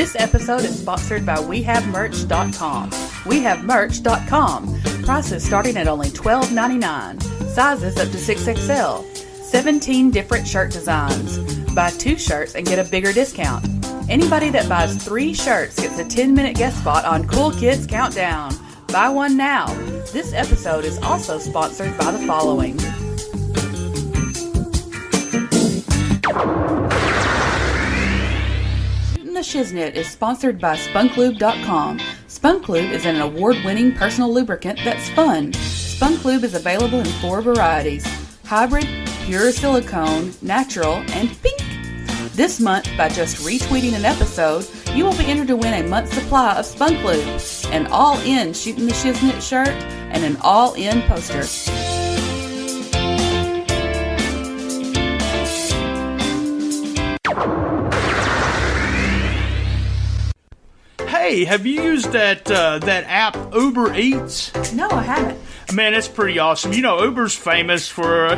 This episode is sponsored by WeHaveMerch.com. WeHaveMerch.com. Prices starting at only $12.99. Sizes up to 6XL. 17 different shirt designs. Buy 2 shirts and get a bigger discount. Anybody that buys 3 shirts gets a 10-minute guest spot on Cool Kids Countdown. Buy one now. This episode is also sponsored by the following. The Shiznit is sponsored by SpunkLube.com. SpunkLube is an award-winning personal lubricant that's fun. SpunkLube is available in 4 varieties: hybrid, pure silicone, natural, and pink. This month, by just retweeting an episode, you will be entered to win a month's supply of SpunkLube, an all-in Shooting the Shiznit shirt, and an all-in poster. Hey, have you used that app Uber Eats? No, I haven't. Man, it's pretty awesome. You know, Uber's famous for,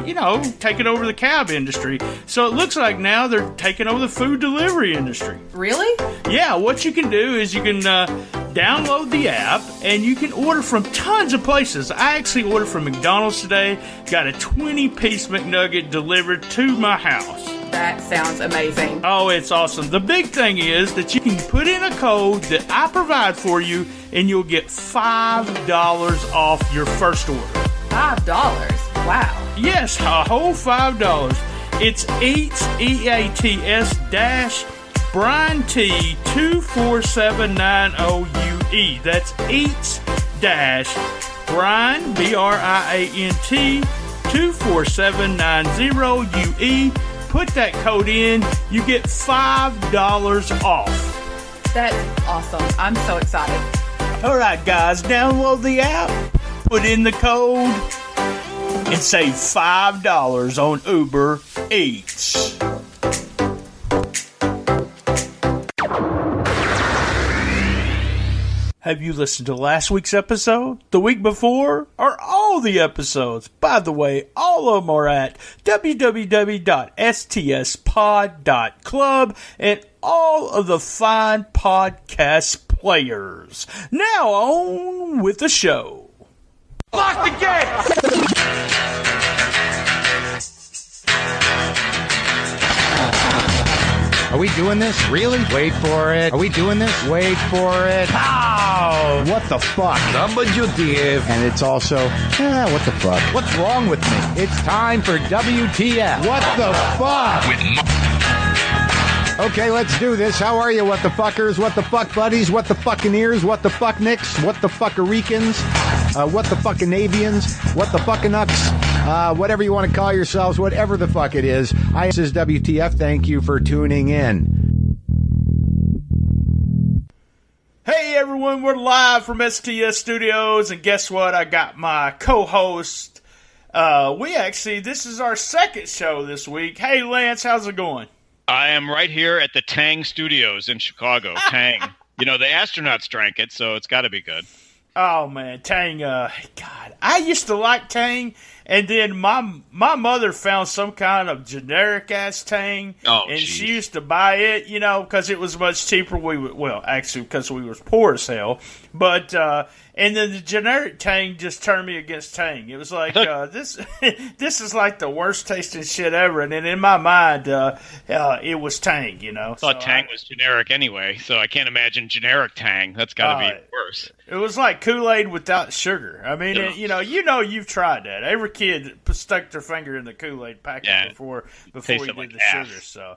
taking over the cab industry. So it looks like now they're taking over the food delivery industry. Really? Yeah, what you can do is you can download the app and you can order from tons of places. I actually ordered from McDonald's today, got a 20-piece McNugget delivered to my house. That sounds amazing. Oh, it's awesome. The big thing is that you can put in a code that I provide for you, and you'll get $5 off your first order. $5? Wow. Yes, a whole $5. It's Eats, E-A-T-S dash Brian T 24790UE. That's Eats dash Brian, B-R-I-A-N-T 24790UE. Put that code in, you get $5 off. That's awesome. I'm so excited. All right, guys, download the app, put in the code, and save $5 on Uber Eats. Have you listened to last week's episode, the week before, or all the episodes? By the way, all of them are at www.stspod.club and all of the fine podcast players. Now on with the show. Lock the gate! Are we doing this? Really? Wait for it. Are we doing this? Wait for it. Ow! What the fuck? WTF. And it's also, what the fuck? What's wrong with me? It's time for WTF. What the fuck? Okay, let's do this. How are you, what the fuckers? What the fuck buddies? What the fucking ears? What the fuck nicks? What the fuckericans? What the fucking avians? What the fucking ucks? Whatever you want to call yourselves, whatever the fuck it is. This is WTF. Thank you for tuning in. Hey everyone, we're live from STS Studios, and guess what? I got my co-host. This is our second show this week. Hey Lance, how's it going? I am right here at the Tang Studios in Chicago. Tang. The astronauts drank it, so it's got to be good. Oh, man, Tang, God, I used to like Tang, and then my mother found some kind of generic-ass Tang, and she used to buy it, because it was much cheaper. Because we were poor as hell, but, and then the generic Tang just turned me against Tang. It was like, this is like the worst tasting shit ever, and then in my mind, it was Tang, I thought Tang was generic anyway, so I can't imagine generic Tang. That's got to be worse. It was like Kool-Aid without sugar. I mean, you've tried that. Every kid stuck their finger in the Kool-Aid packet before you did the sugar. So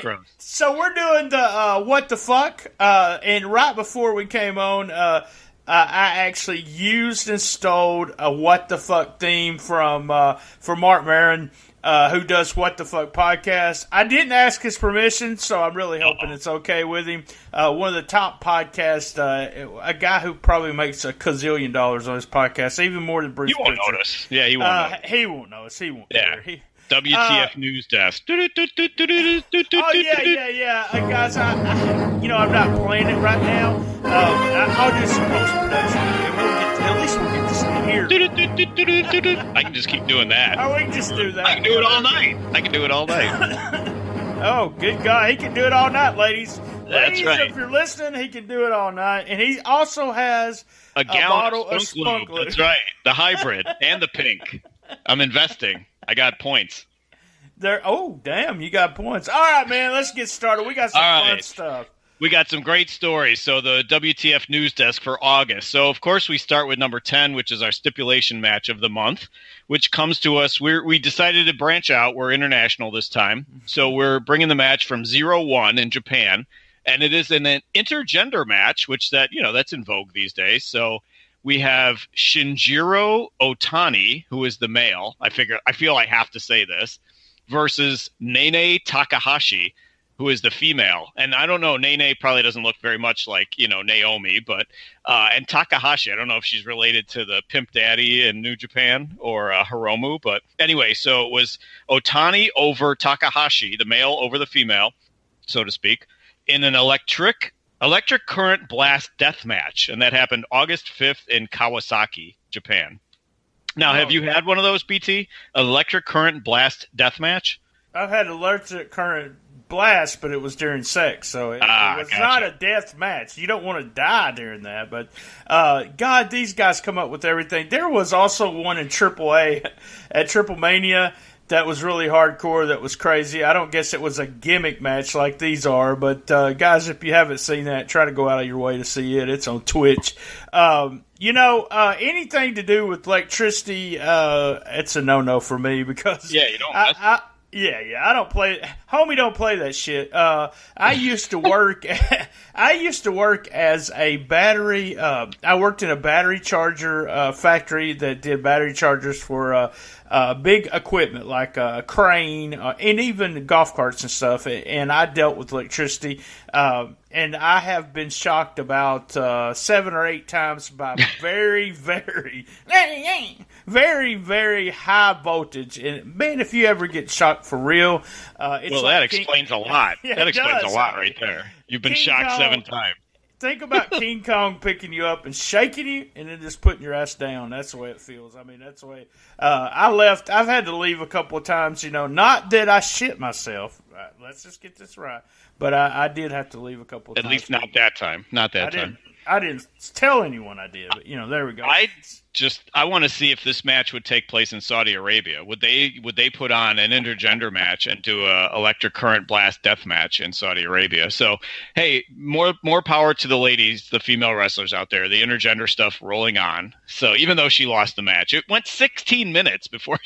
gross. So we're doing the what the fuck, and right before we came on, I actually installed a what the fuck theme from Mark Maron, who does What the Fuck podcast. I didn't ask his permission, so I'm really hoping it's okay with him. One of the top podcasts, a guy who probably makes $1 gazillion on his podcast, even more than Bruce. You won't notice. Yeah, he won't notice. He won't notice. He won't care. WTF News Desk. Oh, yeah. Guys, I'm not playing it right now. I'll do some post-production, and at least we'll get to see it here. I can just keep doing that. Oh, we can just do that. I can do it all night. Oh, good God. He can do it all night, ladies. That's right. If you're listening, he can do it all night. And he also has a bottle of Spunk Lube. That's right. The hybrid and the pink. I'm investing. I got points. Oh, damn, you got points. All right, man, let's get started. We got some fun stuff. We got some great stories. So the WTF News Desk for August. So, of course, we start with number 10, which is our stipulation match of the month, which comes to us. We decided to branch out. We're international this time. So we're bringing the match from 0-1 in Japan. And it is an intergender match, which that's in vogue these days. So we have Shinjiro Otani, who is the male. I feel I have to say this, versus Nene Takahashi, who is the female. And I don't know, Nene probably doesn't look very much like, Naomi, but and Takahashi, I don't know if she's related to the Pimp Daddy in New Japan or Hiromu, but anyway, so it was Otani over Takahashi, the male over the female, so to speak, in an electric current blast death match, and that happened August 5th in Kawasaki, Japan. Now, have you had one of those, BT? Electric current blast death match? I've had electric current blast, but it was during sex, so it was not a death match. You don't want to die during that, but God, these guys come up with everything. There was also one in AAA at Triple Mania that was really hardcore, that was crazy. I don't guess it was a gimmick match like these are, but guys, if you haven't seen that, try to go out of your way to see it. It's on Twitch. Anything to do with electricity, it's a no-no for me because you don't. I don't play. Homie, don't play that shit. I used to work. I used to work as a battery. I worked in a battery charger factory that did battery chargers for big equipment like a crane and even golf carts and stuff. And I dealt with electricity. And I have been shocked about 7 or 8 times by very, very, very, very high voltage. And man, if you ever get shocked for real, it's that explains a lot. Yeah, that explains a lot right there. You've been shocked 7 times. Think about King Kong picking you up and shaking you and then just putting your ass down. That's the way it feels. I mean, that's the way I left. I've had to leave a couple of times, not that I shit myself. Let's just get this right. But I did have to leave a couple of times. At least not that time. Not that time. I didn't tell anyone I did, but there we go. I want to see if this match would take place in Saudi Arabia. Would they put on an intergender match and do a electric current blast death match in Saudi Arabia? So, hey, more power to the ladies, the female wrestlers out there. The intergender stuff rolling on. So even though she lost the match, it went 16 minutes before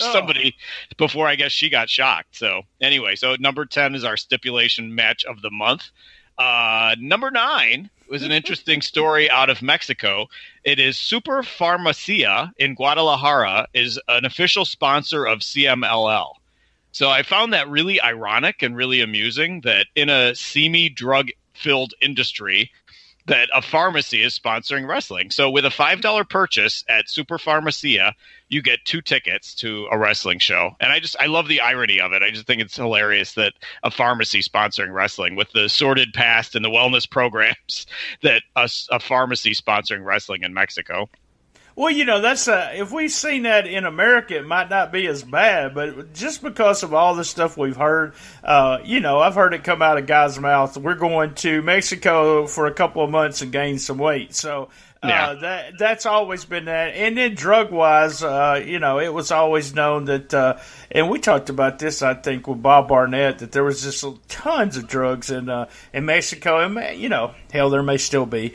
I guess she got shocked. So anyway, so number 10 is our stipulation match of the month. Number 9 was an interesting story out of Mexico. It is Super Farmacia in Guadalajara is an official sponsor of CMLL. So I found that really ironic and really amusing that in a seamy drug-filled industry that a pharmacy is sponsoring wrestling. So with a $5 purchase at Super Farmacia, you get 2 tickets to a wrestling show. And I love the irony of it. I just think it's hilarious that a pharmacy sponsoring wrestling with the sordid past and the wellness programs that a pharmacy sponsoring wrestling in Mexico. Well, that's if we've seen that in America, it might not be as bad, but just because of all the stuff we've heard, I've heard it come out of guys' mouths. We're going to Mexico for a couple of months and gain some weight. So that's always been that. And then drug-wise, it was always known that, and we talked about this, I think, with Bob Barnett, that there was just tons of drugs in Mexico. And, hell, there may still be.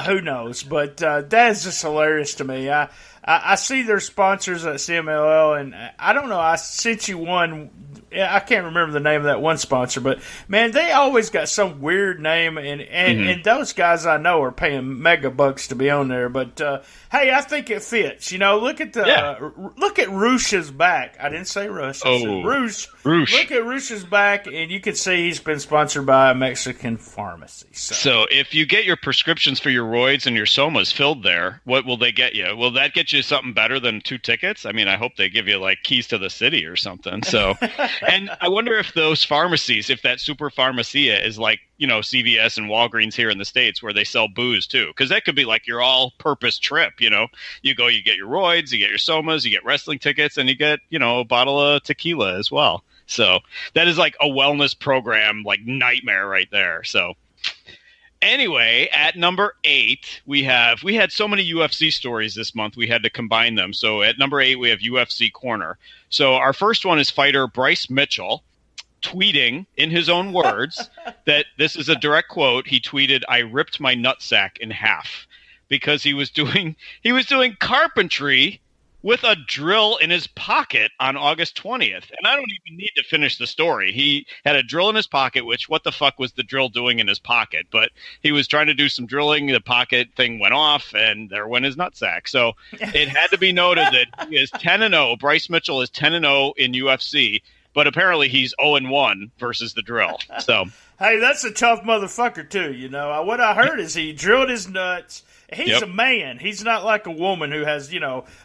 Who knows? But that is just hilarious to me. I see their sponsors at CMLL, and I don't know, I sent you one. I can't remember the name of that one sponsor, but man, they always got some weird name, and those guys I know are paying mega bucks to be on there. But hey, I think it fits. Look at look at Roosh's back. I didn't say Rush. I said Roosh. Look at Roosh's back, and you can see he's been sponsored by a Mexican pharmacy. So if you get your prescriptions for your roids and your somas filled there, what will they get you? Will that get you something better than 2 tickets? I mean, I hope they give you like keys to the city or something. So. And I wonder if those pharmacies, if that Super Farmacia is like, CVS and Walgreens here in the States where they sell booze too. Because that could be like your all-purpose trip, You go, you get your roids, you get your somas, you get wrestling tickets, and you get, a bottle of tequila as well. So that is like a wellness program, like nightmare right there. So Anyway, at number 8, we had so many UFC stories this month, we had to combine them. So at number 8, we have UFC Corner. So our first one is fighter Bryce Mitchell tweeting in his own words that this is a direct quote. He tweeted, "I ripped my nutsack in half," because he was doing carpentry with a drill in his pocket on August 20th. And I don't even need to finish the story. He had a drill in his pocket, which what the fuck was the drill doing in his pocket? But he was trying to do some drilling. The pocket thing went off, and there went his nutsack. So it had to be noted that he is 10-0. Bryce Mitchell is 10-0 in UFC, but apparently he's 0-1 versus the drill. So hey, that's a tough motherfucker too. You know, what I heard is he drilled his nuts. He's a man. He's not like a woman who has,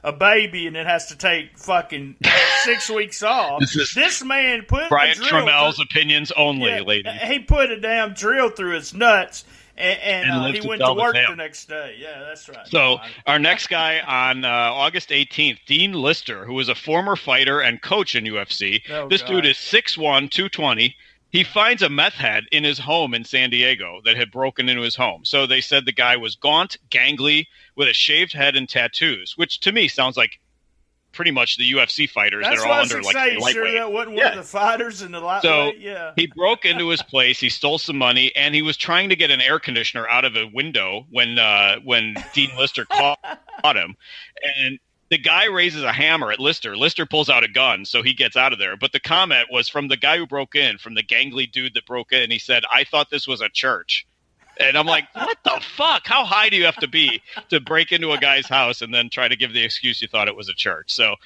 a baby and then has to take fucking 6 weeks off. This man put Brian Trammell's opinions only, ladies. He put a damn drill through his nuts and he went to work the next day. Yeah, that's right. So our next guy on August 18th, Dean Lister, who is a former fighter and coach in UFC. Dude is 6'1", 220. He finds a meth head in his home in San Diego that had broken into his home. So they said the guy was gaunt, gangly, with a shaved head and tattoos, which to me sounds like pretty much the UFC fighters that are all under lightweight. Sure, that wasn't one of the fighters in the lightweight. So he broke into his place, he stole some money, and he was trying to get an air conditioner out of a window when Dean Lister caught him. And the guy raises a hammer at Lister. Lister pulls out a gun, so he gets out of there. But the comment was from the guy who broke in, from the gangly dude that broke in. He said, "I thought this was a church." And I'm like, what the fuck? How high do you have to be to break into a guy's house and then try to give the excuse you thought it was a church? So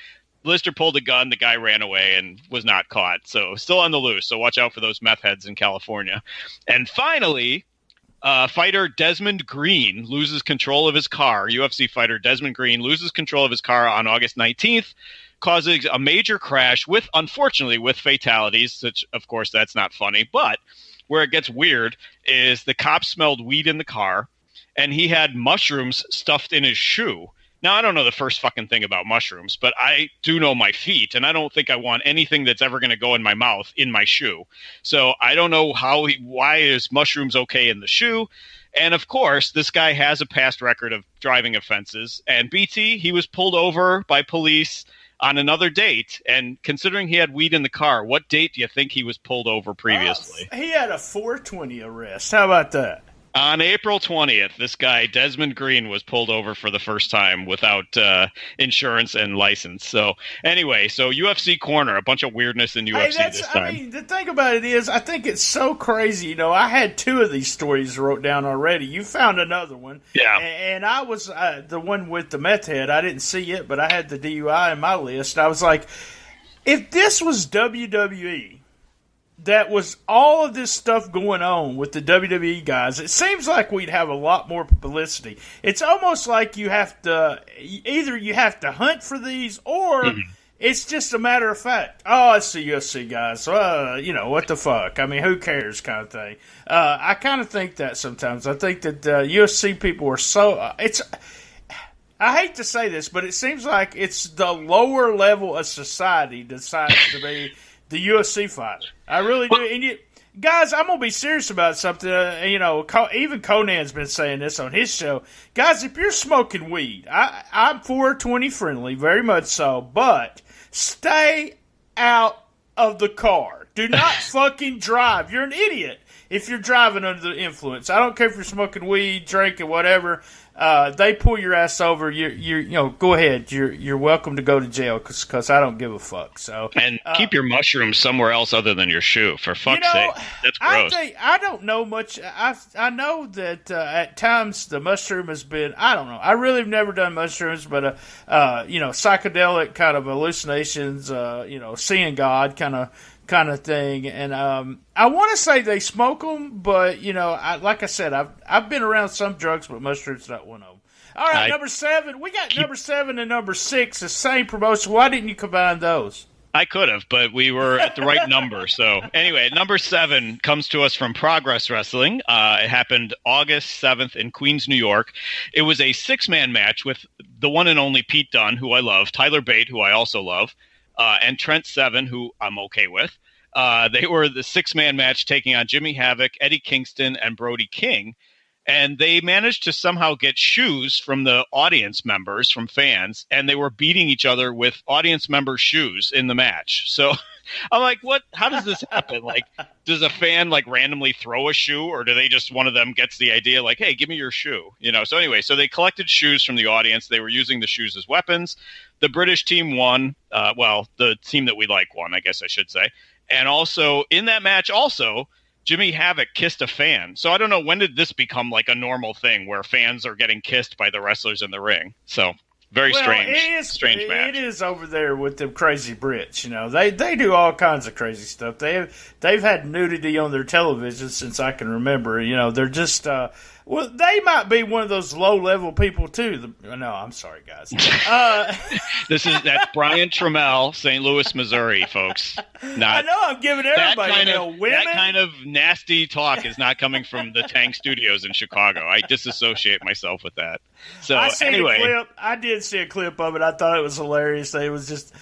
Lister pulled a gun. The guy ran away and was not caught. So still on the loose. So watch out for those meth heads in California. And finally, fighter Desmond Green loses control of his car. UFC fighter Desmond Green loses control of his car on August 19th, causing a major crash unfortunately, with fatalities, which, of course, that's not funny. But where it gets weird is the cops smelled weed in the car, and he had mushrooms stuffed in his shoe. Now, I don't know the first fucking thing about mushrooms, but I do know my feet, and I don't think I want anything that's ever going to go in my mouth in my shoe. So I don't know why is mushrooms okay in the shoe. And, of course, this guy has a past record of driving offenses. And BT, he was pulled over by police on another date. And considering he had weed in the car, what date do you think he was pulled over previously? He had a 420 arrest. How about that? On April 20th, this guy, Desmond Green, was pulled over for the first time without insurance and license. So, anyway, UFC Corner, a bunch of weirdness in UFC this time. I mean, the thing about it is, I think it's so crazy. I had 2 of these stories wrote down already. You found another one. Yeah. And I was the one with the meth head. I didn't see it, but I had the DUI in my list. I was like, if this was WWE, that was all of this stuff going on with the WWE guys, it seems like we'd have a lot more publicity. It's almost like you have to hunt for these, or it's just a matter of fact. Oh, it's the UFC guys. So, what the fuck? I mean, who cares kind of thing. I kind of think that sometimes. I think that UFC people are so... I hate to say this, but it seems like it's the lower level of society decides to be the UFC fighter. I really do. And guys, I'm going to be serious about something. Even Conan's been saying this on his show. Guys, if you're smoking weed, I'm 420 friendly, very much so, but stay out of the car. Do not fucking drive. You're an idiot if you're driving under the influence. I don't care if you're smoking weed, drinking, whatever. They pull your ass over. Go ahead. You're welcome to go to jail because I don't give a fuck. So keep your mushrooms somewhere else other than your shoe. For fuck's sake, that's gross. I don't know much. I know that at times the mushroom has been. I don't know. I really have never done mushrooms, but psychedelic kind of hallucinations. Seeing God kind of thing, and I want to say they smoke them, but like I said, I've been around some drugs, but mushrooms not one of them. All right, number 7. We got number 7 and number 6, the same promotion. Why didn't you combine those? I could have, but we were at the right number. So anyway, number 7 comes to us from Progress Wrestling. It happened August 7th in Queens, New York. It was a 6-man match with the one and only Pete Dunne, who I love, Tyler Bate, who I also love, and Trent Seven, who I'm okay with. They were the 6-man match taking on Jimmy Havoc, Eddie Kingston, and Brody King. And they managed to somehow get shoes from the audience members, from fans, and they were beating each other with audience member shoes in the match. So I'm like, what? How does this happen? Like, does a fan like randomly throw a shoe, or do they just, one of them gets the idea like, hey, give me your shoe? You know, so anyway, so they collected shoes from the audience. They were using the shoes as weapons. The British team won. Well, the team that we like won, I guess I should say. And also in that match, Jimmy Havoc kissed a fan. So I don't know, when did this become like a normal thing where fans are getting kissed by the wrestlers in the ring? So very strange match. It is over there with them crazy Brits. You know, they do all kinds of crazy stuff. They've had nudity on their television since I can remember. You know, they're just well, they might be one of those low-level people, too. No, I'm sorry, guys. That's Brian Trammell, St. Louis, Missouri, folks. I know, I'm giving everybody women. That kind of nasty talk is not coming from the Tank Studios in Chicago. I disassociate myself with that. So, anyway. I did see a clip of it. I thought it was hilarious. They was just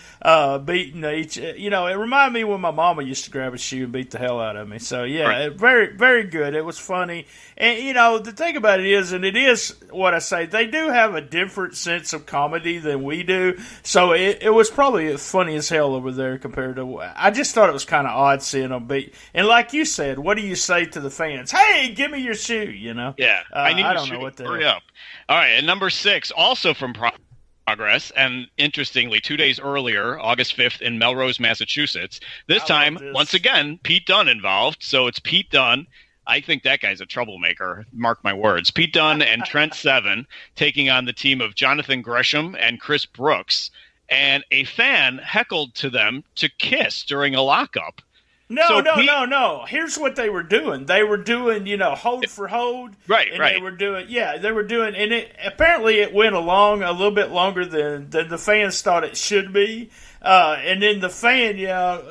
beating each. You know, it reminded me when my mama used to grab a shoe and beat the hell out of me. So, yeah, right. Very, very good. It was funny. And, you know, the thing about it is, and it is what I say, they do have a different sense of comedy than we do. So it was probably funny as hell over there compared to. I just thought it was kind of odd seeing them beat. And like you said, what do you say to the fans? Hey, give me your shoe, you know? Yeah. I don't know what to hurry up. All right. And number 6, also from Progress, and interestingly, 2 days earlier, August 5th, in Melrose, Massachusetts. This time, once again, Pete Dunne involved. So it's Pete Dunne. I think that guy's a troublemaker. Mark my words. Pete Dunne and Trent Seven taking on the team of Jonathan Gresham and Chris Brooks. And a fan heckled to them to kiss during a lockup. No. Here's what they were doing. They were doing, you know, hold for hold. Right. They were doing, and apparently it went along a little bit longer than the fans thought it should be. And then the fan,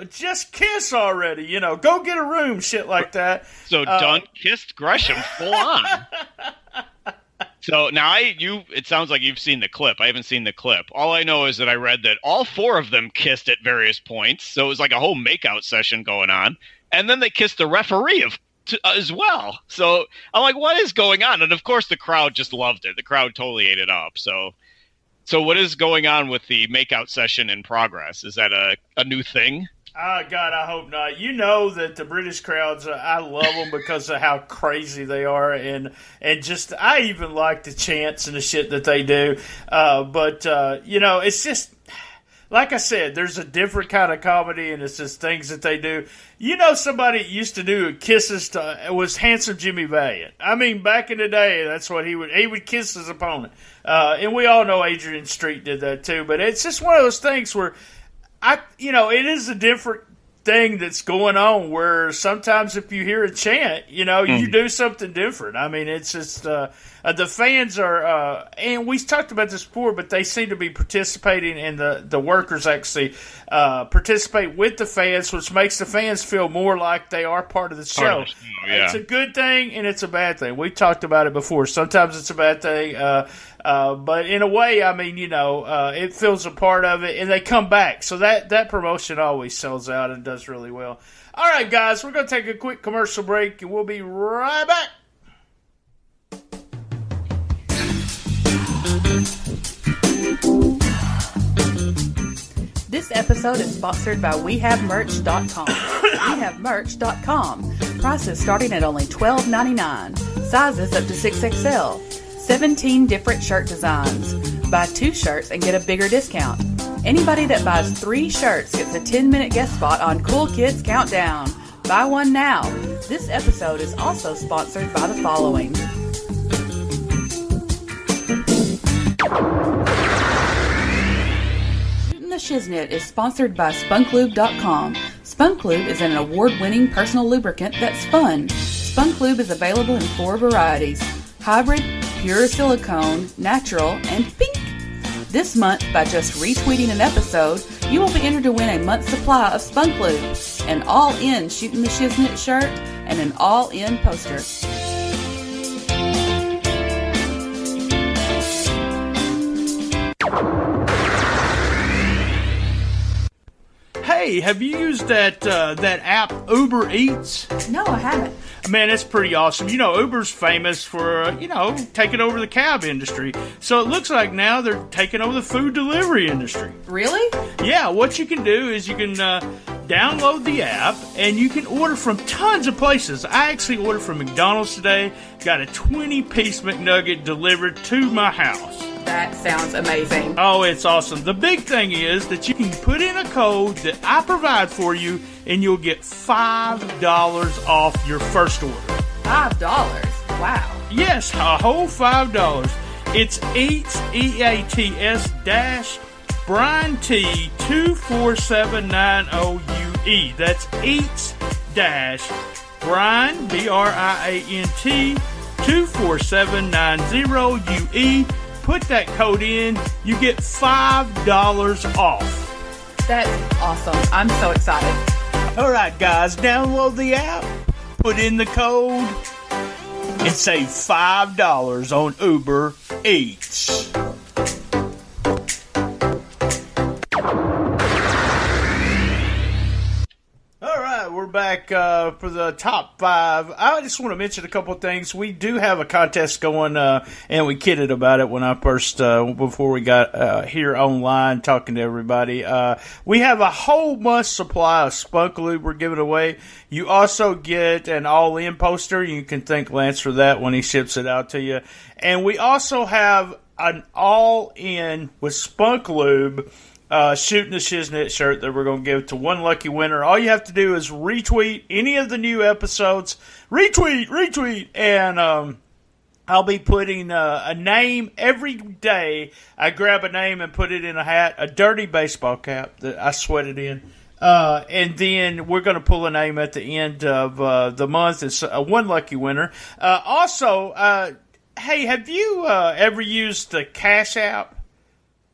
just kiss already, you know, go get a room, shit like that. So Dunn kissed Gresham full on. So now it sounds like you've seen the clip. I haven't seen the clip. All I know is that I read that all 4 of them kissed at various points. So it was like a whole makeout session going on. And then they kissed the referee as well. So I'm like, what is going on? And of course the crowd just loved it. The crowd totally ate it up. So what is going on with the makeout session in Progress? Is that a new thing? Oh, God, I hope not. You know that the British crowds, I love them because of how crazy they are. And just, I even like the chants and the shit that they do. But you know, it's just, like I said, there's a different kind of comedy, and it's just things that they do. You know, somebody used to do kisses it was Handsome Jimmy Valiant. I mean, back in the day, that's what he would kiss his opponent. And we all know Adrian Street did that too. But it's just one of those things where, it is a different thing that's going on where sometimes if you hear a chant, you know, you do something different. I mean, it's just the fans are, and we talked about this before, but they seem to be participating, and the workers actually participate with the fans, which makes the fans feel more like they are part of the show. Yeah. It's a good thing and it's a bad thing. We talked about it before. Sometimes it's a bad thing, but in a way, I mean, you know, it feels a part of it, and they come back. So that promotion always sells out and does really well. All right, guys, we're going to take a quick commercial break, and we'll be right back. This episode is sponsored by WeHaveMerch.com. WeHaveMerch.com. Prices starting at only $12.99. Sizes up to 6XL. 17 different shirt designs. Buy 2 shirts and get a bigger discount. Anybody that buys 3 shirts gets a 10-minute guest spot on Cool Kids Countdown. Buy one now. This episode is also sponsored by the following. The Shiznit is sponsored by SpunkLube.com. SpunkLube is an award-winning personal lubricant that's fun. SpunkLube is available in 4 varieties: hybrid, pure silicone, natural, and pink. This month, by just retweeting an episode, you will be entered to win a month's supply of SpunkLube, an all-in Shooting the Shiznit shirt, and an all-in poster. Hey hey, have you used that app Uber Eats? No, I haven't. Man, it's pretty awesome. You know, Uber's famous for, taking over the cab industry. So it looks like now they're taking over the food delivery industry. Really? Yeah, what you can do is you can download the app and you can order from tons of places. I actually ordered from McDonald's today, got a 20-piece McNugget delivered to my house. That sounds amazing. Oh, it's awesome. The big thing is that you can put in a code that I provide for you, and you'll get $5 off your first order. $5? Wow. Yes, a whole $5. It's Eats, EATS dash Brian T 24790UE. That's Eats dash Brian BRIANT 24790UE. Put that code in, you get $5 off. That's awesome. I'm so excited. All right, guys, download the app, put in the code, and save $5 on Uber Eats. All right, we're back for the top 5. I just want to mention a couple of things. We do have a contest going, and we kidded about it when I first, before we got here online talking to everybody. We have a whole month supply of Spunk Lube we're giving away. You also get an all-in poster. You can thank Lance for that when he ships it out to you. And we also have an all-in with Spunk Lube shooting the Shiznit shirt that we're going to give to one lucky winner. All you have to do is retweet any of the new episodes. Retweet, and I'll be putting a name every day. I grab a name and put it in a hat, a dirty baseball cap that I sweated in. And then we're going to pull a name at the end of the month. It's one lucky winner. Also, hey, have you ever used the Cash App?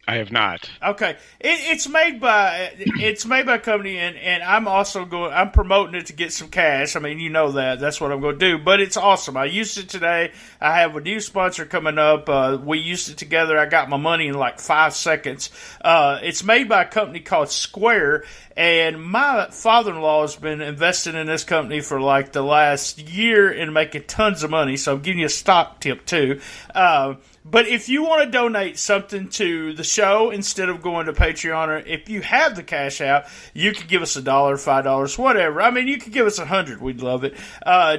I have not. Okay, it's made by a company, and I'm also I'm promoting it to get some cash. I mean, you know that. That's what I'm going to do. But it's awesome. I used it today. I have a new sponsor coming up. We used it together. I got my money in like 5 seconds. It's made by a company called Square, and my father-in-law has been investing in this company for like the last year and making tons of money. So I'm giving you a stock tip too. But if you want to donate something to the show instead of going to Patreon, or if you have the Cash App, you could give us $1, $5, whatever. I mean, you could give us $100. We'd love it. My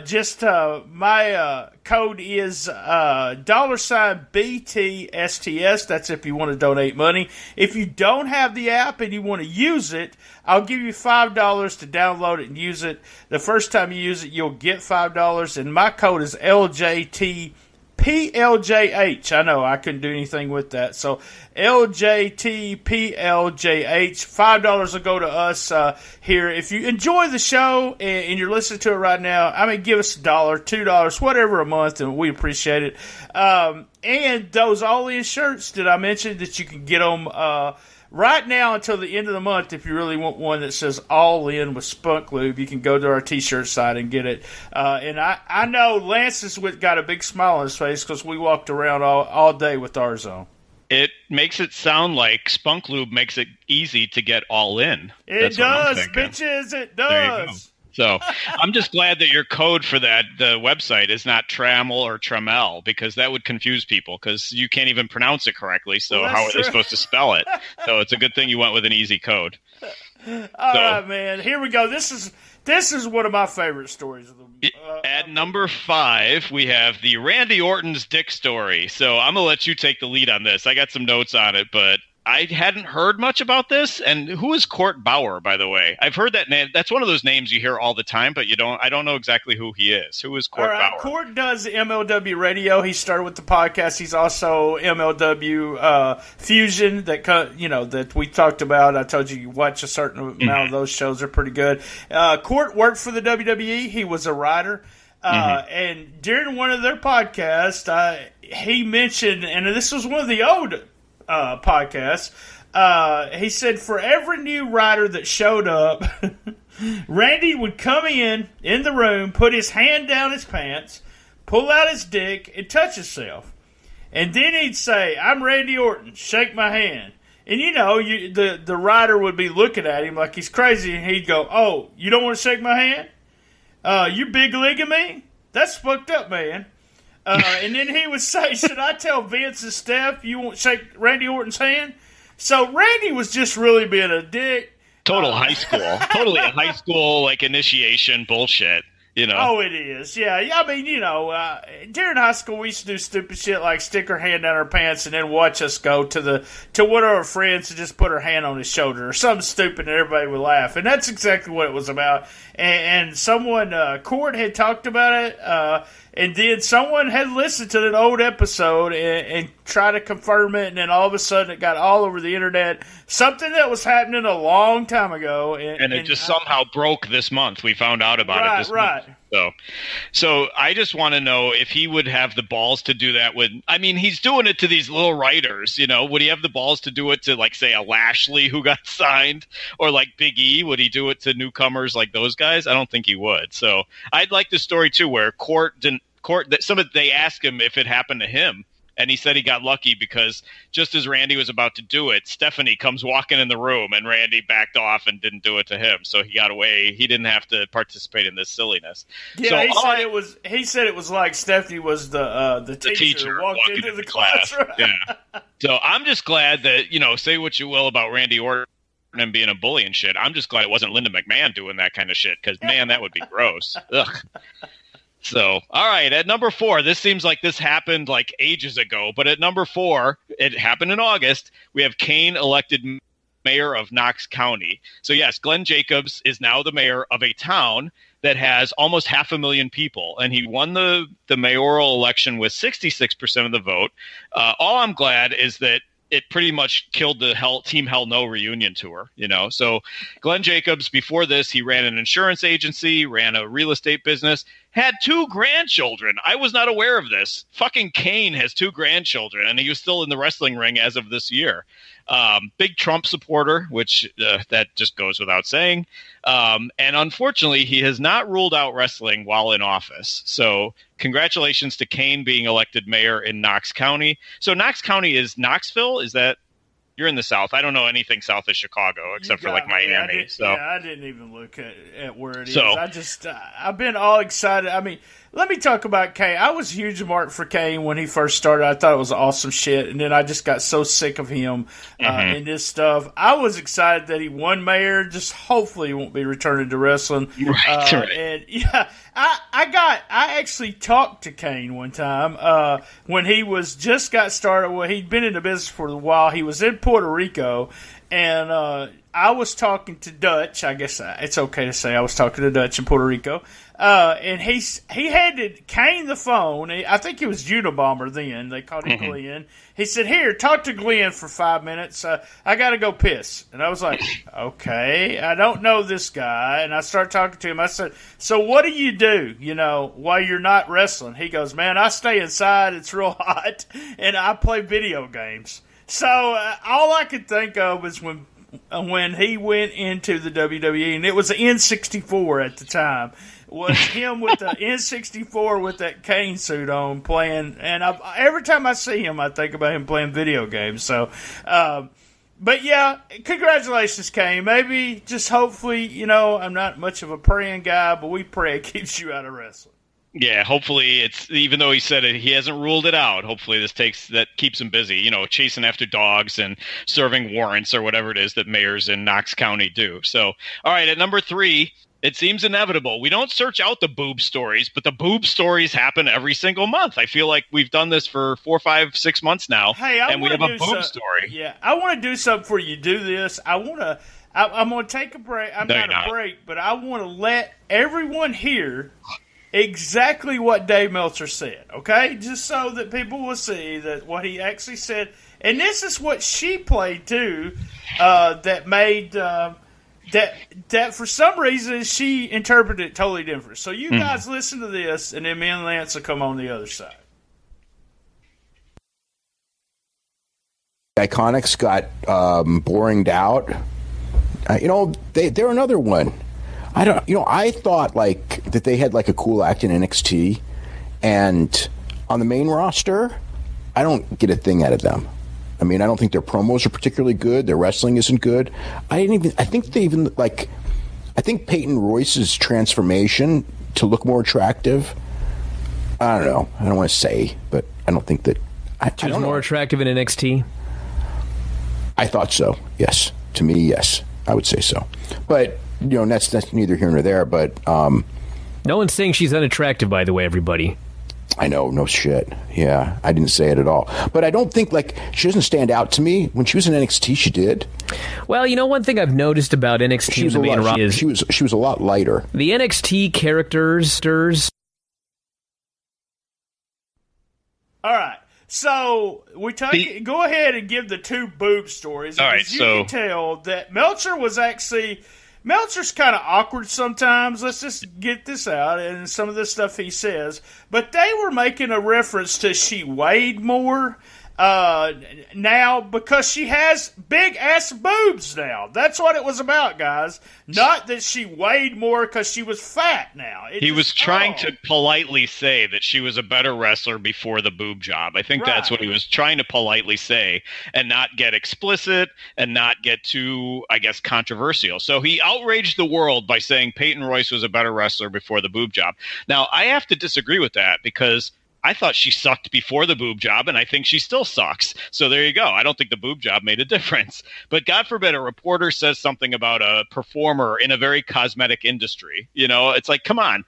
code is $BTSTS. That's if you want to donate money. If you don't have the app and you want to use it, I'll give you $5 to download it and use it. The first time you use it, you'll get $5. And my code is LJTPLJH. I know I couldn't do anything with that. So LJTPLJH, $5 will go to us here. If you enjoy the show and you're listening to it right now, I mean, give us $1, $2, whatever a month, and we appreciate it. And those all-in shirts that I mentioned that you can get them right now until the end of the month. If you really want one that says all in with Spunk Lube, you can go to our t-shirt site and get it. And I know Lance has got a big smile on his face because we walked around all day with ours on. It makes it sound like Spunk Lube makes it easy to get all in. It does, bitches, it does. So I'm just glad that your code for the website is not Trammel or Trammel, because that would confuse people because you can't even pronounce it correctly. So how are they supposed to spell it? So it's a good thing you went with an easy code. All right, man. Here we go. This is one of my favorite stories of the At number 5, we have the Randy Orton's dick story. So I'm going to let you take the lead on this. I got some notes on it, but I hadn't heard much about this. And who is Court Bauer, by the way? I've heard that name. That's one of those names you hear all the time, but I don't know exactly who he is. Who is Court Bauer? Court does MLW Radio. He started with the podcast. He's also MLW Fusion that we talked about. I told you watch a certain amount of those shows. They're pretty good. Court worked for the WWE. He was a writer. And during one of their podcasts, he mentioned, and this was one of the old podcast. He said for every new writer that showed up, Randy would come in the room, put his hand down his pants, pull out his dick, and touch himself. And then he'd say, "I'm Randy Orton, shake my hand." And the writer would be looking at him like he's crazy, and he'd go, "Oh, you don't want to shake my hand? You big leaguing me? That's fucked up, man." And then he would say, "Should I tell Vince and Steph you won't shake Randy Orton's hand?" So Randy was just really being a dick. Totally a high school like initiation bullshit. Oh, it is. Yeah. I mean, during high school, we used to do stupid shit like stick her hand down our pants and then watch us go to one of our friends and just put her hand on his shoulder or something stupid, and everybody would laugh. And that's exactly what it was about. And someone, Court had talked about it, and then someone had listened to an old episode and tried to confirm it, and then all of a sudden it got all over the internet. Something that was happening a long time ago. And it just somehow broke this month. We found out about it this month. So I just want to know if he would have the balls to do that he's doing it to these little writers, would he have the balls to do it to, like, say, a Lashley who got signed, or like Big E? Would he do it to newcomers like those guys? I don't think he would. So I'd like the story too, where they asked him if it happened to him, and he said he got lucky because just as Randy was about to do it, Stephanie comes walking in the room, and Randy backed off and didn't do it to him. So he got away. He didn't have to participate in this silliness. Yeah, he said it was like Stephanie was the teacher walked into the class. Yeah. So I'm just glad that, say what you will about Randy Orton and being a bully and shit. I'm just glad it wasn't Linda McMahon doing that kind of shit, because, man, that would be gross. Ugh. So, all right, at number 4, this seems like this happened like ages ago, but at number 4, it happened in August. We have Kane elected mayor of Knox County. So, yes, Glenn Jacobs is now the mayor of a town that has almost 500,000 people, and he won the mayoral election with 66% of the vote. All I'm glad is that it pretty much killed the Team Hell No reunion tour, So Glenn Jacobs, before this, he ran an insurance agency, ran a real estate business, had 2 grandchildren. I was not aware of this. Fucking Kane has 2 grandchildren, and he was still in the wrestling ring as of this year. Big Trump supporter, which that just goes without saying. And unfortunately, he has not ruled out wrestling while in office. So congratulations to Kane being elected mayor in Knox County. So Knox County is Knoxville? Is that... You're in the South. I don't know anything south of Chicago except for like Miami. I didn't even look at where it is. I've been all excited. I mean, let me talk about Kane. I was a huge mark for Kane when he first started. I thought it was awesome shit, and then I just got so sick of him and this stuff. I was excited that he won mayor. Just hopefully he won't be returning to wrestling. Right. And yeah, I actually talked to Kane one time when he was just got started. Well, he'd been in the business for a while. He was in Puerto Rico, and I was talking to Dutch. I guess it's okay to say I was talking to Dutch in Puerto Rico. And he handed Kane the phone. I think he was Unabomber then. They called him Glenn. He said, "Here, talk to Glenn for 5 minutes. I got to go piss." And I was like, okay, I don't know this guy. And I started talking to him. I said, "So what do you do, while you're not wrestling?" He goes, "Man, I stay inside. It's real hot. And I play video games." So all I could think of was when he went into the WWE, and it was the N64 at the time, was him with the N64 with that Kane suit on playing. And every time I see him, I think about him playing video games. So, but yeah, congratulations, Kane. Maybe just hopefully, I'm not much of a praying guy, but we pray it keeps you out of wrestling. Yeah, hopefully even though he said he hasn't ruled it out, hopefully that keeps him busy, chasing after dogs and serving warrants or whatever it is that mayors in Knox County do. So, all right, at number 3, it seems inevitable. We don't search out the boob stories, but the boob stories happen every single month. I feel like we've done this for 4, 5, 6 months now, and we have a boob story. Yeah, I want to do something before you do this. I'm going to take a break. I'm not a break, but I want to let everyone hear exactly what Dave Meltzer said, okay? Just so that people will see that what he actually said. And this is what she played, too, that made that for some reason she interpreted it totally different. So you guys listen to this, and then me and Lance will come on the other side. Iconics got boringed out. They're another one. I thought that they had a cool act in NXT, and on the main roster, I don't get a thing out of them. I mean, I don't think their promos are particularly good. Their wrestling isn't good. I think Peyton Royce's transformation to look more attractive, I don't know. I don't want to say, but I don't think that... She was more attractive in NXT? I thought so, yes. To me, yes. I would say so. But, that's neither here nor there, but... no one's saying she's unattractive, by the way, everybody. I know, no shit. Yeah, I didn't say it at all. But I don't think, she doesn't stand out to me. When she was in NXT, she did. Well, one thing I've noticed about NXT is she was a lot lighter. The NXT characters... All right. So go ahead and give the two boob stories. All right, you can tell that Meltzer's kind of awkward sometimes. Let's just get this out and some of the stuff he says. But they were making a reference to she weighed more now because she has big ass boobs now. That's what it was about, guys. Not that she weighed more because she was fat now. He was trying to politely say that she was a better wrestler before the boob job. I think that's what he was trying to politely say and not get explicit and not get too, I guess, controversial. So he outraged the world by saying Peyton Royce was a better wrestler before the boob job. Now, I have to disagree with that because I thought she sucked before the boob job, and I think she still sucks. So there you go. I don't think the boob job made a difference. But God forbid a reporter says something about a performer in a very cosmetic industry. It's like, come on.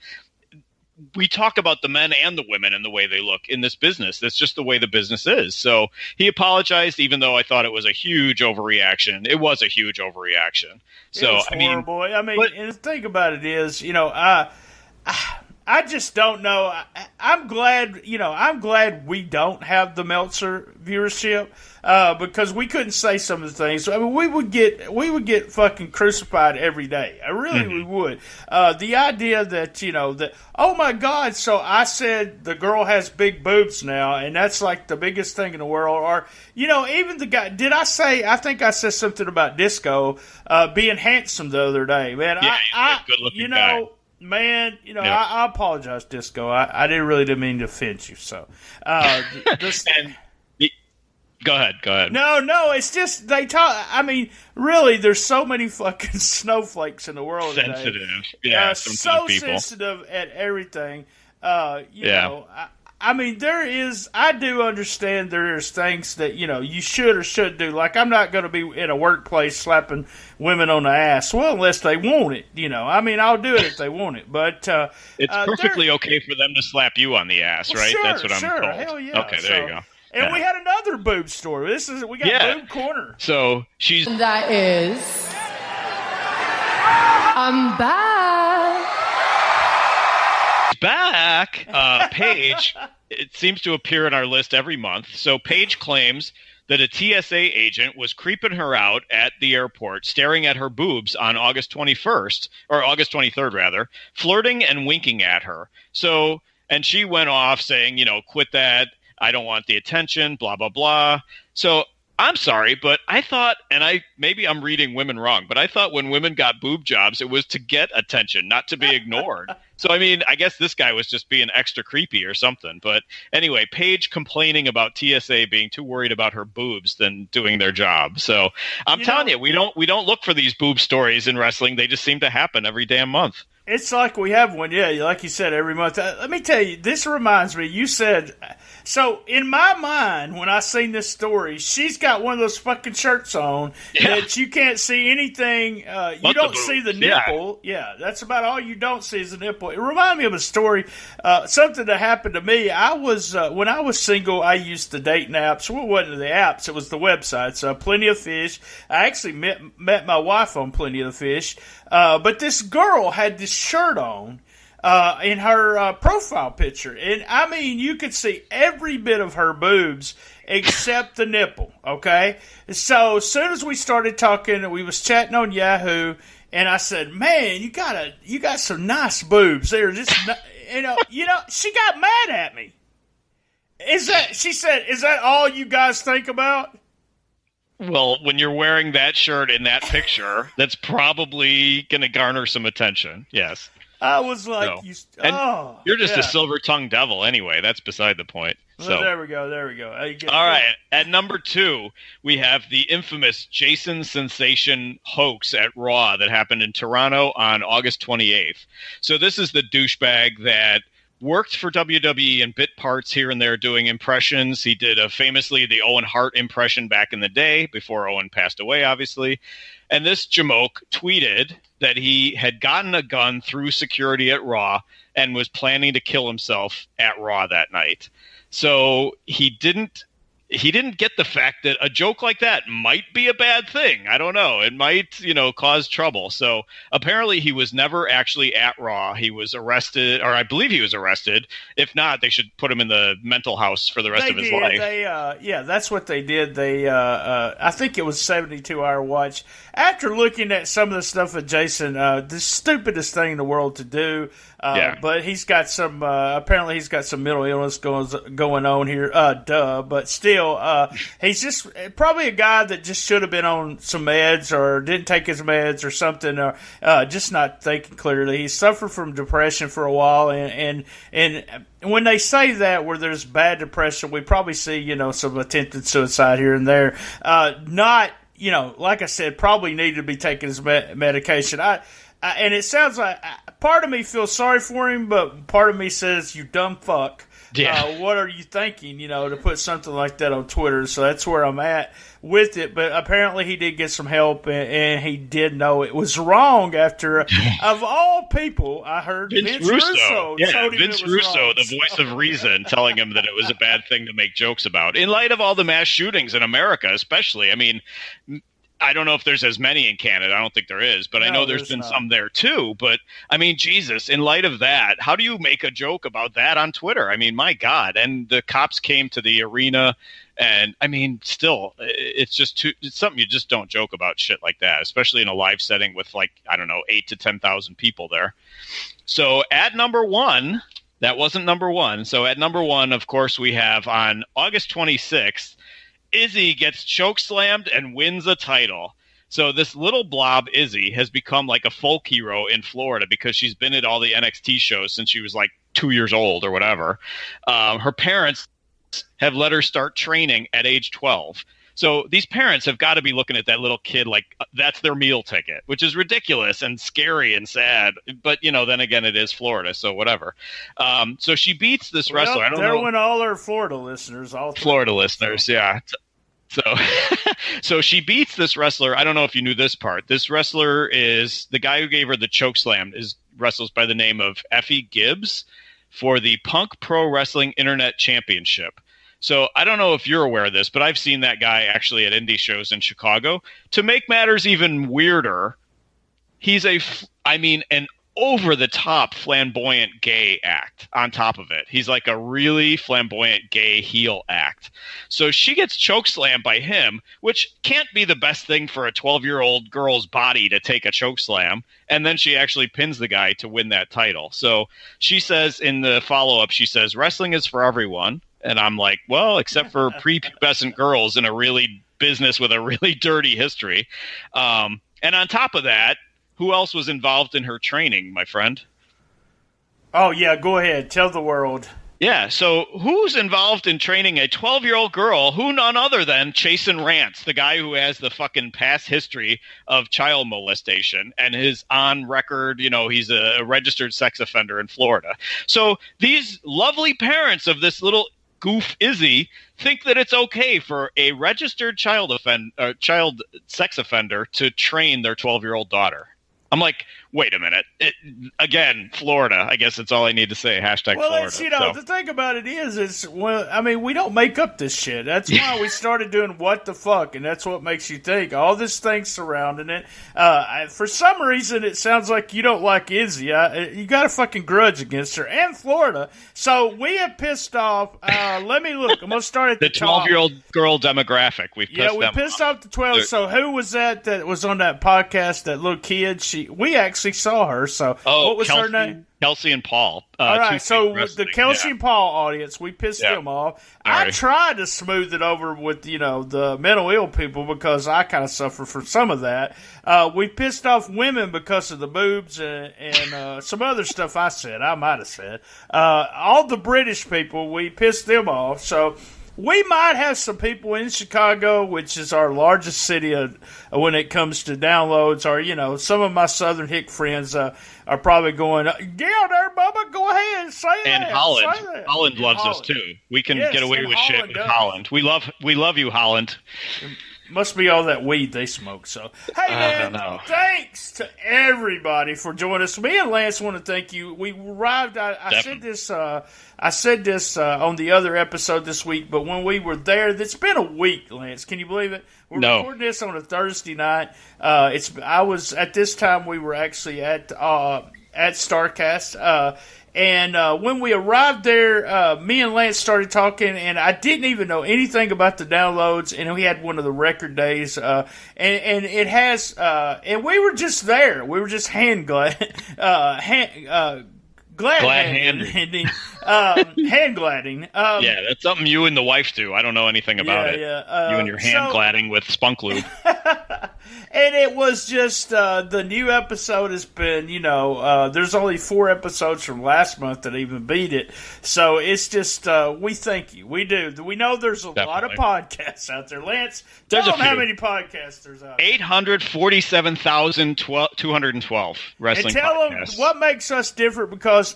We talk about the men and the women and the way they look in this business. That's just the way the business is. So he apologized, even though I thought it was a huge overreaction. It was a huge overreaction. So, it's horrible. And the thing about it is, I just don't know. I'm glad we don't have the Meltzer viewership because we couldn't say some of the things. I mean, we would get fucking crucified every day. We would. The idea that oh my God, so I said the girl has big boobs now, and that's like the biggest thing in the world. Or even the guy. Did I say? I think I said something about Disco being handsome the other day. Man, yeah, good looking guy. Man, I apologize, Disco. I didn't mean to offend you. So, go ahead. No, it's just they talk. I mean, really, there's so many fucking snowflakes in the world sensitive. today. Yeah, so people. sensitive at everything. I mean, I do understand there's things that, you should or should do. Like, I'm not going to be in a workplace slapping women on the ass. Well, unless they want it, I mean, I'll do it if they want it. But it's perfectly okay for them to slap you on the ass, right? Sure, That's what I'm told. Hell yeah. Okay, there you go. And we had another boob story. We got Boob Corner. So she's... And that is... I'm back. Back. Paige, it seems to appear in our list every month. So Paige claims that a TSA agent was creeping her out at the airport, staring at her boobs on August 21st, or August 23rd, rather, flirting and winking at her. So, and she went off saying, quit that. I don't want the attention, blah, blah, blah. So I'm sorry, but I thought, and maybe I'm reading women wrong, but I thought when women got boob jobs, it was to get attention, not to be ignored. So, I mean, I guess this guy was just being extra creepy or something. But anyway, Paige complaining about TSA being too worried about her boobs than doing their job. So I'm telling you, we don't look for these boob stories in wrestling. They just seem to happen every damn month. It's like we have one, like you said, every month. Let me tell you, this reminds me, you said, so in my mind, when I seen this story, she's got one of those fucking shirts on that you can't see anything, you don't see the nipple. Yeah, that's about all you don't see is the nipple. It reminded me of a story, something that happened to me. I was, when I was single, I used the dating apps. Well, it wasn't the apps, it was the websites, Plenty of Fish. I actually met my wife on Plenty of Fish. But this girl had this shirt on in her profile picture. And, I mean, you could see every bit of her boobs except the nipple, okay? So as soon as we started talking, we was chatting on Yahoo, and I said, man, you got some nice boobs. They're just, she got mad at me. She said, is that all you guys think about? Well, when you're wearing that shirt in that picture, that's probably going to garner some attention. Yes. I was like, you're just a silver-tongued devil anyway. That's beside the point. Well, so there we go. All right. At number 2, we have the infamous Jason Sensation hoax at Raw that happened in Toronto on August 28th. So this is the douchebag that worked for WWE in bit parts here and there doing impressions. He did famously the Owen Hart impression back in the day before Owen passed away, obviously. And this jamoke tweeted that he had gotten a gun through security at Raw and was planning to kill himself at Raw that night. So he didn't get the fact that a joke like that might be a bad thing. I don't know. It might, cause trouble. So apparently he was never actually at Raw. He was arrested, or I believe he was arrested. If not, they should put him in the mental house for the rest of his life. That's what they did. I think it was 72-hour watch. After looking at some of the stuff with Jason, the stupidest thing in the world to do. But he's got some, apparently he's got some mental illness going on here. But still, he's just probably a guy that just should have been on some meds or didn't take his meds or something, or just not thinking clearly. He suffered from depression for a while, and when they say that where there's bad depression, we probably see, some attempted suicide here and there. Like I said, probably needed to be taking his medication. And it sounds like part of me feels sorry for him, but part of me says, you dumb fuck. Yeah. What are you thinking, to put something like that on Twitter? So that's where I'm at with it. But apparently he did get some help, and he did know it was wrong after, of all people, I heard Vince Russo. Yeah, Vince Russo, the voice of reason, telling him that it was a bad thing to make jokes about. In light of all the mass shootings in America, especially, I mean, I don't know if there's as many in Canada. I don't think there is, but I know there's been some there too. But I mean, Jesus, in light of that, how do you make a joke about that on Twitter? I mean, my God. And the cops came to the arena, and I mean, still, it's something you just don't joke about shit like that, especially in a live setting with 8 to 10,000 people there. So at number 1, that wasn't number 1. So at number 1, of course, we have on August 26th, Izzy gets chokeslammed and wins a title. So this little blob, Izzy, has become like a folk hero in Florida because she's been at all the NXT shows since she was 2 years old or whatever. Her parents have let her start training at age 12. So these parents have got to be looking at that little kid like that's their meal ticket, which is ridiculous and scary and sad. But, then again, it is Florida, so whatever. So she beats this wrestler. I don't know. There went all our Florida listeners. Florida listeners, yeah. So she beats this wrestler. I don't know if you knew this part. This wrestler is the guy who gave her the chokeslam wrestles by the name of Effie Gibbs for the Punk Pro Wrestling Internet Championship. So I don't know if you're aware of this, but I've seen that guy actually at indie shows in Chicago. To make matters even weirder, he's an over-the-top flamboyant gay act on top of it. He's like a really flamboyant gay heel act. So she gets chokeslammed by him, which can't be the best thing for a 12-year-old girl's body to take a chokeslam, and then she actually pins the guy to win that title. So she says in the follow-up, she says, wrestling is for everyone. And I'm like, well, except for prepubescent girls in a really business with a really dirty history. And on top of that, who else was involved in her training, my friend? Oh, yeah, go ahead. Tell the world. Yeah, so who's involved in training a 12-year-old girl? Who none other than Chasen Rance, the guy who has the fucking past history of child molestation and his on record, he's a registered sex offender in Florida. So these lovely parents of this little goof Izzy think that it's okay for a registered child sex offender to train their 12-year-old daughter. I'm like, wait a minute. Again, Florida. I guess that's all I need to say. Hashtag Florida. Well, the thing about it is, we don't make up this shit. That's why we started doing What the Fuck, and that's what makes you think. All this thing surrounding it. For some reason, it sounds like you don't like Izzy. You got a fucking grudge against her and Florida. So we have pissed off. Let me look. I'm going to start at the top. 12-year-old girl demographic. We pissed off the 12. So who was that was on that podcast, that little kid? We actually actually saw her. So what was her name? Kelsey and Paul. All right, so with the Kelsey and Paul audience, we pissed them off. I tried to smooth it over with, the mental ill people because I kind of suffer from some of that. We pissed off women because of the boobs and some other stuff I might have said. All the British people, we pissed them off. So we might have some people in Chicago, which is our largest city when it comes to downloads, or, some of my Southern Hick friends are probably going, get out there, Bubba, go ahead, say that. And Holland. Holland loves us, too. We can get away with shit with Holland. We love you, Holland. Must be all that weed they smoke. So, hey, man, thanks to everybody for joining us. Me and Lance want to thank you. We arrived, I said this on the other episode this week, but when we were there, it's been a week, Lance. Can you believe it? We're recording this on a Thursday night. At this time, we were actually at StarCast. And when we arrived there, me and Lance started talking, and I didn't even know anything about the downloads, and we had one of the record days, and it has, and we were just there. We were just hand gladding, hand gladding. Yeah, that's something you and the wife do. I don't know anything about it. Yeah. You and your hand gladding with spunk lube. And it was just, the new episode has been, there's only 4 episodes from last month that even beat it. So it's just, we thank you. We do. We know there's a lot of podcasts out there. Lance, tell them how many podcasts there's out there. 847,212 wrestling podcasts. And tell them what makes us different because,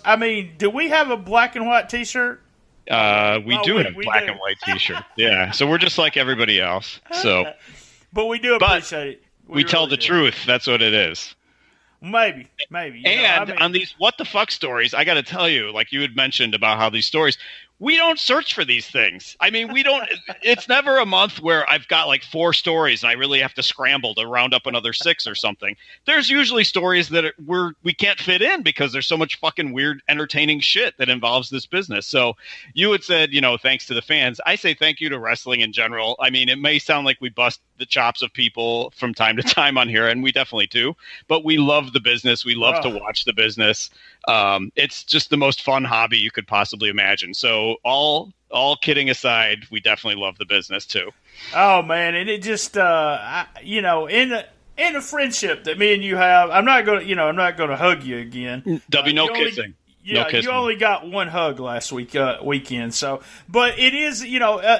do we have a black and white t-shirt? We have black and white t-shirt. Yeah. So we're just like everybody else. So, but we do appreciate it. We tell the truth. That's what it is. Maybe. On these what the fuck stories, I got to tell you, like you had mentioned about how these stories, we don't search for these things. We don't. It's never a month where I've got like 4 stories and I really have to scramble to round up another 6 or something. There's usually stories that we can't fit in because there's so much fucking weird, entertaining shit that involves this business. So you had said, thanks to the fans. I say thank you to wrestling in general. It may sound like we bust the chops of people from time to time on here, and we definitely do. But we love the business. We love to watch the business. It's just the most fun hobby you could possibly imagine. So all kidding aside, we definitely love the business too. Oh man, and it just in a friendship that me and you have, I'm not gonna hug you again. No kissing. Yeah, you only got one hug last weekend. So, but it is,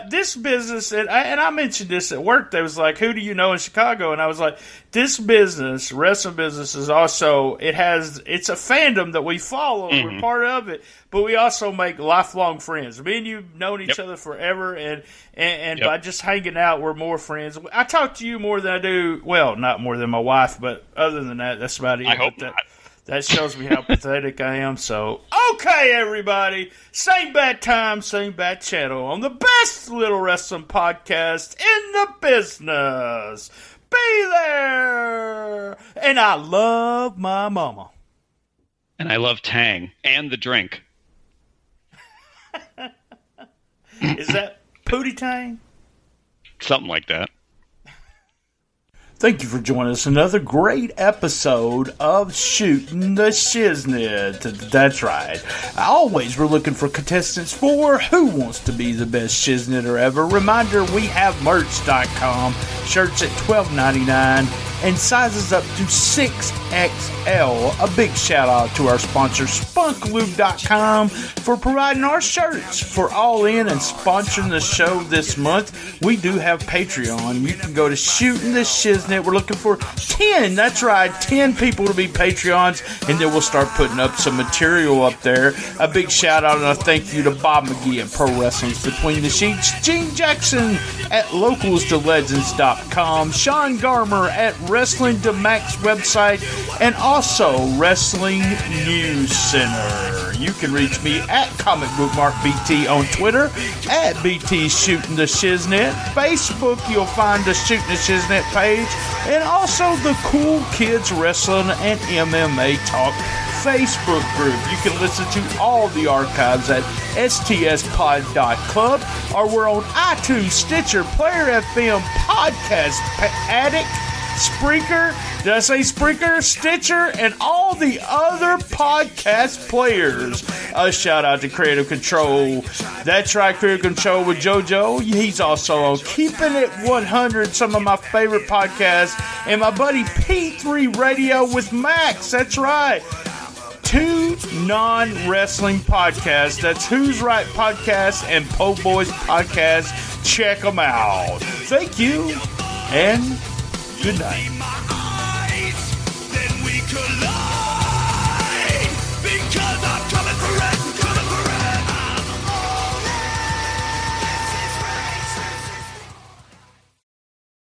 this business, and I mentioned this at work. They was like, "Who do you know in Chicago?" And I was like, "This business, wrestling business, is also it's a fandom that we follow. Mm-hmm. We're part of it, but we also make lifelong friends. Me and you've known each other forever, and by just hanging out, we're more friends. I talk to you more than I do. Well, not more than my wife, but other than that, that's about it. I hope not. That shows me how pathetic I am. So, okay, everybody. Same bad time, same bad channel on the best little wrestling podcast in the business. Be there. And I love my mama. And I love Tang and the drink. Is that Pootie Tang? Something like that. Thank you for joining us. Another great episode of Shooting the Shiznit. That's right. Always we're looking for contestants for Who Wants to Be the Best Shiznitter Ever. Reminder, we have merch.com. Shirts at $12.99 and sizes up to 6XL. A big shout out to our sponsor, spunklube.com, for providing our shirts for All In and sponsoring the show this month. We do have Patreon. You can go to Shooting the Shiznit. We're looking for 10, that's right, 10 people to be Patreons, and then we'll start putting up some material up there. A big shout out and a thank you to Bob McGee at Pro Wrestling's Between the Sheets, Gene Jackson at localstolegends.com, Sean Garmer at Wrestling to Max website, and also Wrestling News Center. You can reach me at Comic Book Mark BT on Twitter, at BT Shooting the Shiznit. Facebook, you'll find the Shooting the Shiznit page, and also the Cool Kids Wrestling and MMA Talk Facebook group. You can listen to all the archives at stspod.club, or we're on iTunes, Stitcher, Player FM, Podcast Addict, Spreaker. Did I say Spreaker, Stitcher, and all the other podcast players? A shout out to Creative Control. That's right, Creative Control with JoJo. He's also on Keeping It 100, some of my favorite podcasts, and my buddy P3 Radio with Max. That's right. 2 non-wrestling podcasts. That's Who's Right Podcast and Po Boys Podcast. Check them out. Thank you, and good night.